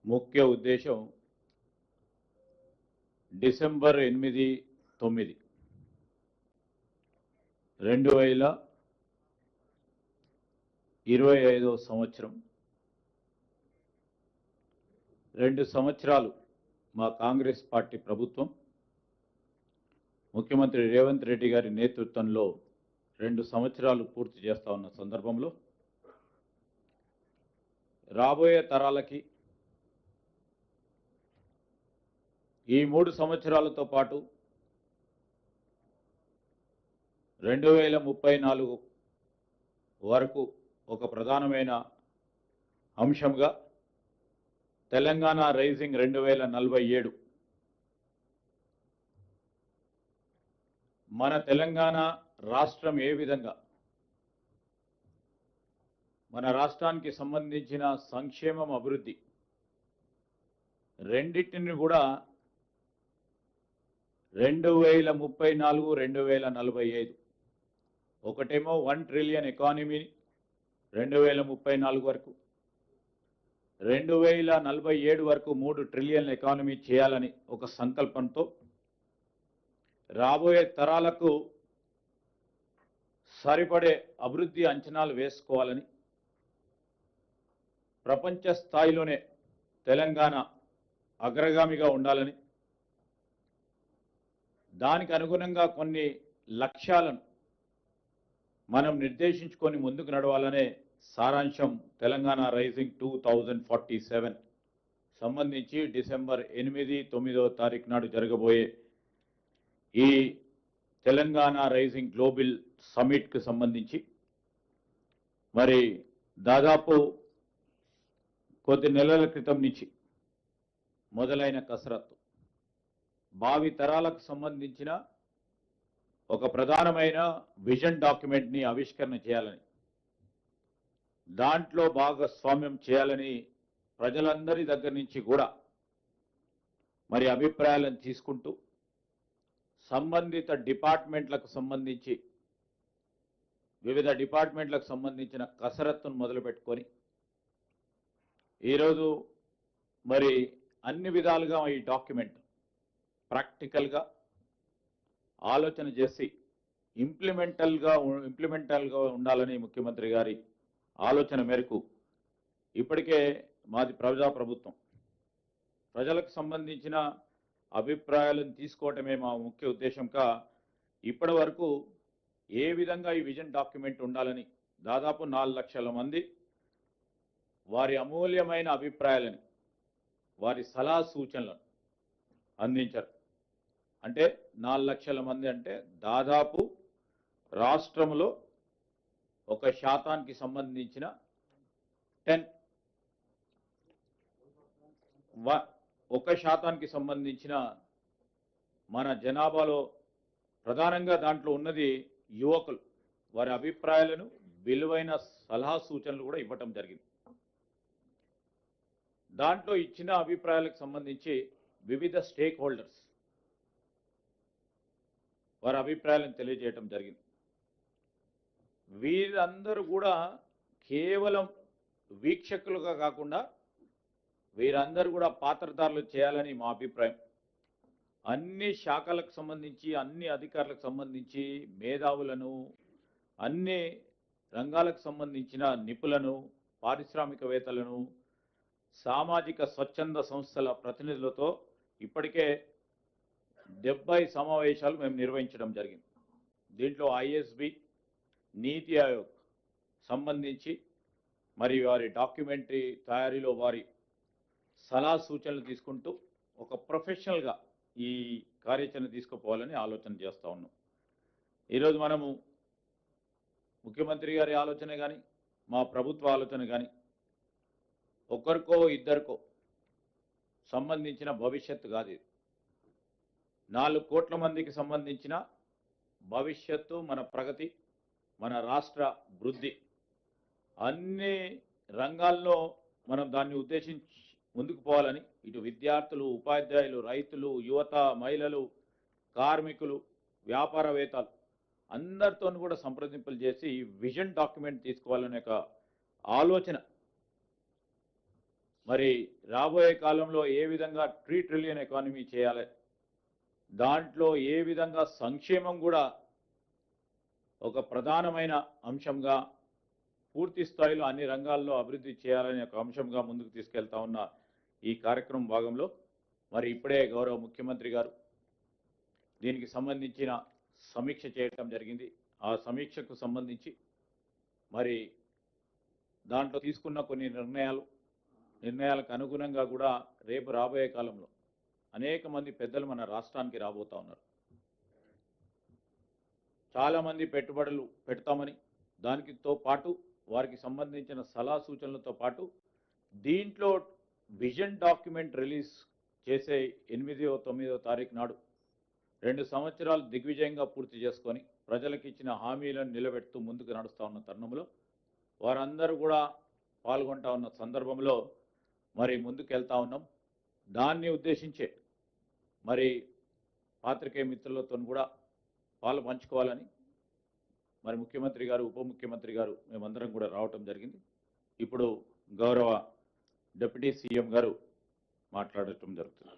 ముఖ్య ఉద్దేశం డిసెంబర్ 8, 9 2025 సంవత్సరం 2 సంవత్సరాలు మా కాంగ్రెస్ పార్టీ ప్రభుత్వం ముఖ్యమంత్రి రేవంత్ రెడ్డి గారి నేతృత్వంలో 2 సంవత్సరాలు పూర్తి చేస్తా ఉన్న సందర్భంలో రాబోయే తరాలకి ఈ 3 సంవత్సరాలతో పాటు 2034 వరకు ఒక ప్రధానమైన అంశంగా తెలంగాణ రైజింగ్ 2047 మన తెలంగాణ రాష్ట్రం ఏ విధంగా మన రాష్ట్రానికి సంబంధించిన సంక్షేమం అభివృద్ధి రెండింటిని కూడా 2034 2045 ఒకటేమో 1 ట్రిలియన్ ఎకానమీ 2034 వరకు 2047 వరకు 3 ట్రిలియన్ ఎకానమీ చేయాలని ఒక సంకల్పంతో రాబోయే తరాలకు సరిపడే అభివృద్ధి అంచనాలు వేసుకోవాలని ప్రపంచ స్థాయిలోనే తెలంగాణ అగ్రగామిగా ఉండాలని దానికి అనుగుణంగా కొన్ని లక్ష్యాలను మనం నిర్దేశించుకొని ముందుకు నడవాలనే సారాంశం తెలంగాణ రైజింగ్ 2047 సంబంధించి డిసెంబర్ 8, 9 తారీఖు నాడు జరగబోయే ఈ తెలంగాణ రైజింగ్ గ్లోబల్ సమిట్కు సంబంధించి మరి దాదాపు కొద్ది నెలల క్రితం నుంచి మొదలైన కసరత్తు భావి తరాలకు సంబంధించిన ఒక ప్రధానమైన విజన్ డాక్యుమెంట్ని ఆవిష్కరణ చేయాలని దాంట్లో భాగస్వామ్యం చేయాలని ప్రజలందరి దగ్గర నుంచి కూడా మరి అభిప్రాయాలను తీసుకుంటూ సంబంధిత డిపార్ట్మెంట్లకు సంబంధించి వివిధ డిపార్ట్మెంట్లకు సంబంధించిన కసరత్తును మొదలుపెట్టుకొని ఈరోజు మరి అన్ని విధాలుగా ఈ డాక్యుమెంట్ ప్రాక్టికల్గా ఆలోచన చేసి ఇంప్లిమెంటల్గా ఉండాలని ముఖ్యమంత్రి గారి ఆలోచన మేరకు ఇప్పటికే మాది ప్రజాప్రభుత్వం ప్రజలకు సంబంధించిన అభిప్రాయాలను తీసుకోవటమే మా ముఖ్య ఉద్దేశంగా ఇప్పటి వరకు ఏ విధంగా ఈ విజన్ డాక్యుమెంట్ ఉండాలని దాదాపు 4 లక్షల మంది వారి అమూల్యమైన అభిప్రాయాలని వారి సలహా సూచనలను అందించారు. అంటే 4 లక్షల మంది అంటే దాదాపు రాష్ట్రంలో 1% సంబంధించిన 1% సంబంధించిన మన జనాభాలో ప్రధానంగా దాంట్లో ఉన్నది యువకులు వారి అభిప్రాయాలను విలువైన సలహా సూచనలు కూడా ఇవ్వటం జరిగింది. దాంట్లో ఇచ్చిన అభిప్రాయాలకు సంబంధించి వివిధ స్టేక్ హోల్డర్స్ వారి అభిప్రాయాలను తెలియజేయటం జరిగింది. వీరందరూ కూడా కేవలం వీక్షకులుగా కాకుండా వీరందరూ కూడా పాత్రధారులు చేయాలని మా అభిప్రాయం. అన్ని శాఖలకు సంబంధించి అన్ని అధికారులకు సంబంధించి మేధావులను అన్ని రంగాలకు సంబంధించిన నిపుణులను పారిశ్రామికవేత్తలను సామాజిక స్వచ్ఛంద సంస్థల ప్రతినిధులతో ఇప్పటికే 70 సమావేశాలు మేము నిర్వహించడం జరిగింది. దీంట్లో ఐఎస్బి నీతి ఆయోగ్ సంబంధించి మరి వారి డాక్యుమెంటరీ తయారీలో వారి సలహా సూచనలు తీసుకుంటూ ఒక ప్రొఫెషనల్గా ఈ కార్యాచరణ తీసుకుపోవాలని ఆలోచన చేస్తూ ఉన్నాం. ఈరోజు మనము ముఖ్యమంత్రి గారి ఆలోచన కానీ మా ప్రభుత్వ ఆలోచన కానీ ఒకరికో ఇద్దరికో సంబంధించిన భవిష్యత్తు కాదు. ఇది 4 కోట్ల మందికి సంబంధించిన భవిష్యత్తు, మన ప్రగతి, మన రాష్ట్ర వృద్ధి అన్ని రంగాల్లో మనం దాన్ని ఉద్దేశించి ముందుకు పోవాలని ఇటు విద్యార్థులు, ఉపాధ్యాయులు, రైతులు, యువత, మహిళలు, కార్మికులు, వ్యాపారవేత్తలు అందరితో కూడా సంప్రదింపులు చేసి విజన్ డాక్యుమెంట్ తీసుకోవాలనే ఒక ఆలోచన మరి రాబోయే కాలంలో ఏ విధంగా $3 ట్రిలియన్ ఎకానమీ చేయాలి, దాంట్లో ఏ విధంగా సంక్షేమం కూడా ఒక ప్రధానమైన అంశంగా పూర్తి స్థాయిలో అన్ని రంగాల్లో అభివృద్ధి చేయాలనే ఒక అంశంగా ముందుకు తీసుకెళ్తా ఉన్న ఈ కార్యక్రమం భాగంలో మరి ఇప్పుడే గౌరవ ముఖ్యమంత్రి గారు దీనికి సంబంధించిన సమీక్ష చేయడం జరిగింది. ఆ సమీక్షకు సంబంధించి మరి దాంట్లో తీసుకున్న కొన్ని నిర్ణయాలకు అనుగుణంగా కూడా రేపు రాబోయే కాలంలో అనేక మంది పెద్దలు మన రాష్ట్రానికి రాబోతా ఉన్నారు. చాలా మంది పెట్టుబడులు పెడతామని, దానితో పాటు వారికి సంబంధించిన సలహా సూచనలతో పాటు దీంట్లో విజన్ డాక్యుమెంట్ రిలీజ్ చేసే 8వ 9వ తారీఖు నాడు 2 సంవత్సరాలు దిగ్విజయంగా పూర్తి చేసుకొని ప్రజలకు ఇచ్చిన హామీలను నిలబెడుతూ ముందుకు నడుస్తూ ఉన్న తరుణంలో వారందరూ కూడా పాల్గొంటా ఉన్న సందర్భంలో మరి ముందుకెళ్తా ఉన్నాం. దాన్ని ఉద్దేశించే మరి పాత్రికేయ మిత్రులతో కూడా పాలు పంచుకోవాలని మరి ముఖ్యమంత్రి గారు, ఉప ముఖ్యమంత్రి గారు మేమందరం కూడా రావటం జరిగింది. ఇప్పుడు గౌరవ డిప్యూటీ సీఎం గారు మాట్లాడటం జరుగుతుంది.